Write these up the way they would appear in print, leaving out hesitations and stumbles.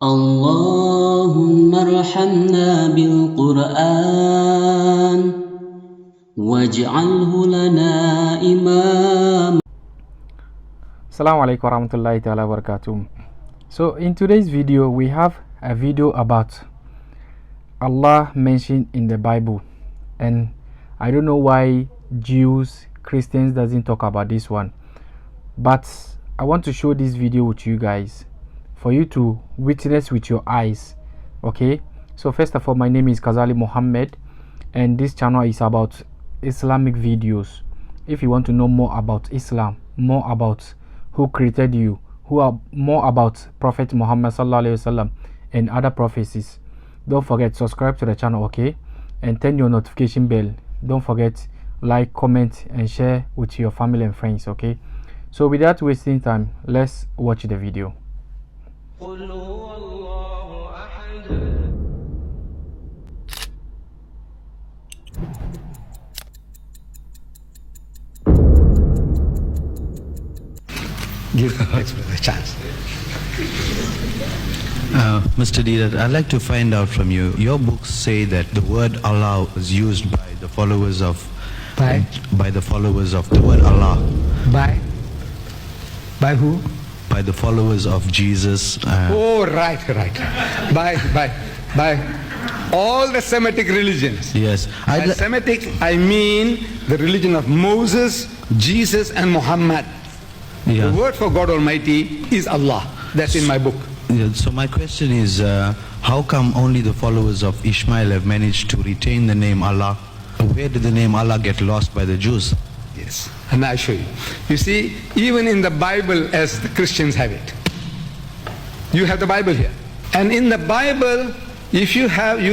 اللهم ارحمنا بالقرآن واجعله لنا إماما. Assalamu alaikum warahmatullahi ta'ala wabarakatuh. So in today's video we have a video about Allah mentioned in the Bible, and I don't know why Jews, Christians doesn't talk about this one, but I want to show this video with you guys for you to witness with your eyes. Okay, so first of all, my name is Kazali Muhammed and this channel is about Islamic videos. If you want to know more about Islam, more about who created you, more about Prophet Muhammad sallallahu alaihi wasallam and other prophecies, don't forget subscribe to the channel, okay, and turn your notification bell. Don't forget like, comment and share with your family and friends. Okay, so without wasting time, let's watch the video. Give the expert a chance. Mr. Deedat, I'd like to find out from you. Your books say that the word Allah was used by the followers of the followers of the word Allah. By who? By the followers of Jesus. Oh, right. By all the Semitic religions. Yes. By Semitic, I mean the religion of Moses, Jesus, and Muhammad. Yeah. The word for God Almighty is Allah. That's in my book. Yeah, so my question is, how come only the followers of Ishmael have managed to retain the name Allah? Where did the name Allah get lost by the Jews? Yes, and I'll show you. You see, even in the Bible, as the Christians have it, you have the Bible here. And in the Bible, if you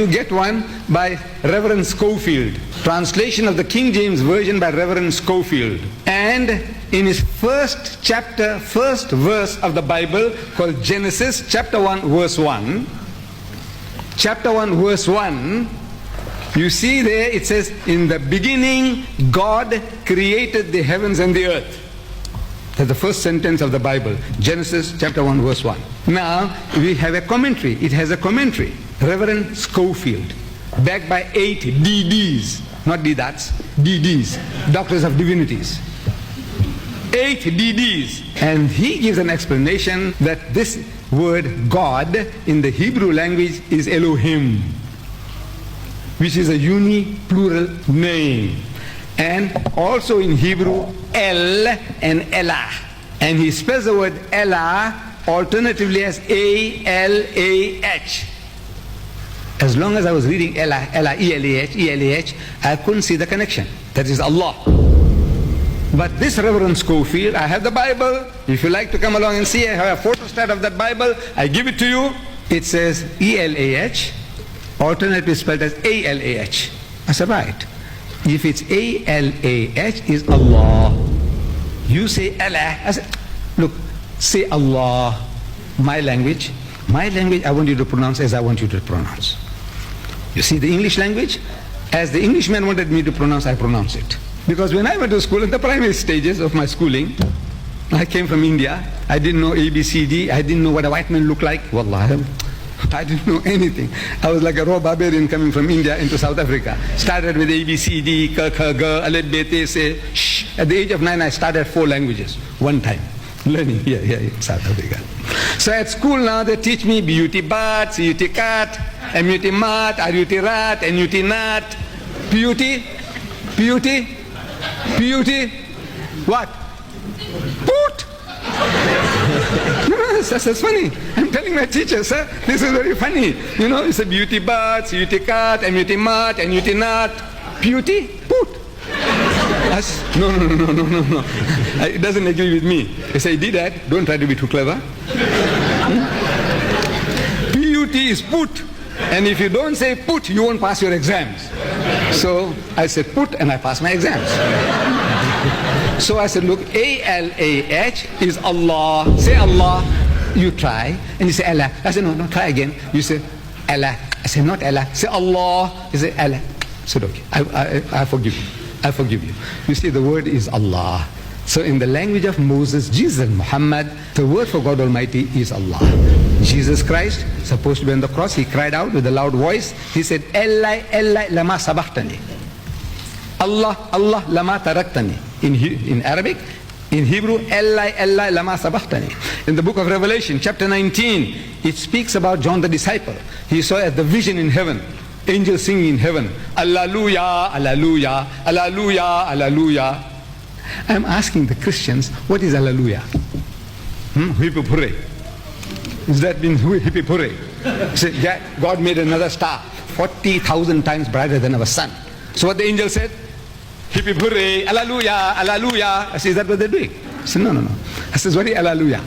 get one by Reverend Schofield, translation of the King James Version by Reverend Schofield. And in his first chapter, first verse of the Bible, called Genesis, chapter 1, verse 1. Chapter 1, verse 1, you see there it says, in the beginning God created the heavens and the earth. That's the first sentence of the Bible, Genesis chapter 1, verse 1. Now, we have a commentary. It has a commentary. Reverend Schofield, backed by 8 DDs, not D-Dats, DDs, Doctors of Divinities. 8 DDs. And he gives an explanation that this word God in the Hebrew language is Elohim, which is a uni-plural name. And also in Hebrew, El and Elah. And he spells the word Elah alternatively as A-L-A-H. As long as I was reading Elah, Elah, E-L-A-H, E-L-A-H, I couldn't see the connection. That is Allah. But this Reverend Schofield, I have the Bible. If you like to come along and see, I have a photostat of that Bible. I give it to you. It says E-L-A-H, alternatively spelled as A-L-A-H. I said, right. If it's A-L-A-H, is Allah. You say Allah. I said, look, say Allah. My language, I want you to pronounce as I want you to pronounce. You see the English language? As the Englishman wanted me to pronounce, I pronounce it. Because when I went to school, in the primary stages of my schooling, I came from India. I didn't know ABCD. I didn't know what a white man looked like. Wallah, I didn't know anything. I was like a raw barbarian coming from India into South Africa. Started with ABCD, K, K, G, Aled, Bete, Se, Shh. At the age of 9, I started 4 languages, one time. Learning here in South Africa. So at school now, they teach me B-U-T bat, C-U-T cat, M-U-T mat, R-U-T rat, N-U-T nut, P-U-T, P-U-T, P-U-T, what? Put! No, that's funny. I'm telling my teacher, sir, this is very funny. You know, it's a beauty bat, C-U-T cat, M-U-T mat, N-U-T nut, P-U-T, put. No. It doesn't agree with me. He said, Dad, don't try to be too clever. P-U-T is put. And if you don't say put, you won't pass your exams. So I said put, and I passed my exams. So I said, look, A-L-A-H is Allah. Say Allah. You try. And you say Allah. I said, no, try again. You say Allah. I said, not Allah. Say Allah. You say Allah. I said, okay, I forgive you. I forgive you. You see, the word is Allah. So in the language of Moses, Jesus and Muhammad, the word for God Almighty is Allah. Jesus Christ, supposed to be on the cross, he cried out with a loud voice. He said, Eli, Eli, lama sabahtani. Allah, Allah, lama taraktani. In Arabic, in Hebrew, Eli, Eli, lama sabahtani. In the book of Revelation, chapter 19, it speaks about John the disciple. He saw the vision in heaven. Angels singing in heaven. Alleluia, Alleluia, Alleluia, Alleluia. I'm asking the Christians, what is Alleluia? Hippi purre. Does that mean hippi purre? So God made another star 40,000 times brighter than our sun. So what the angel said? Hippi purre, Alleluia, Alleluia. I said, is that what they're doing? I said, no, no, no. I said, what is Alleluia?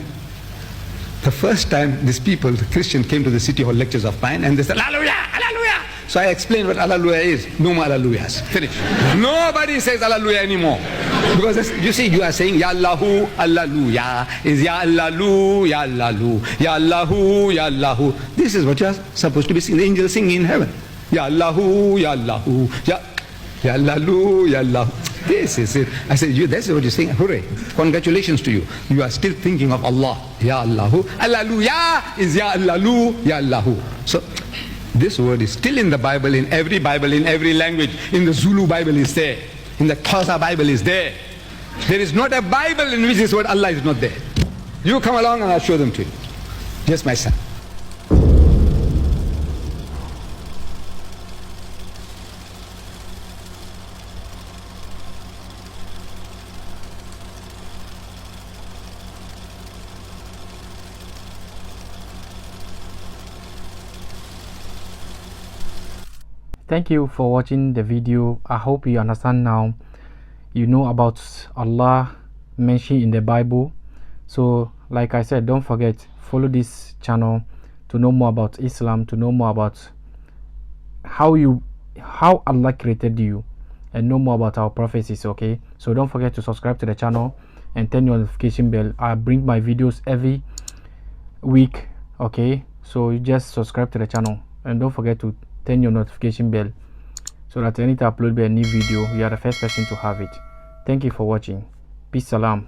The first time these people, the Christians, came to the City Hall lectures of mine and they said, Alleluia, Alleluia. So I explained what Alleluia is. No more Allelujahs. Finish. Nobody says Alleluia anymore. Because you see, you are saying Ya Allahu, Alleluia is Ya Allahu, Ya Allahu, Ya Allahu, Ya Allahu. This is what you are supposed to be singing. The angels singing in heaven. Ya Allahu, Ya Allahu, Ya Allahu, Ya Allahu. This is it. I said, that's what you're saying. Hooray. Congratulations to you. You are still thinking of Allah. Ya Allahu. Alleluia is Ya Allahu, Ya Allahu. So this word is still in the Bible, in every language. In the Zulu Bible is there. In the Xhosa Bible is there. There is not a Bible in which this word Allah is not there. You come along and I'll show them to you. Yes, my son. Thank you for watching the video. I hope you understand now. You know about Allah mentioned in the Bible. So like I said, don't forget, follow this channel to know more about Islam, to know more about how Allah created you, and know more about our prophecies. Okay, so don't forget to subscribe to the channel and turn your notification bell. I bring my videos every week. Okay, so you just subscribe to the channel and don't forget to turn your notification bell so that anytime I upload a new video, you are the first person to have it. Thank you for watching. Peace, salam.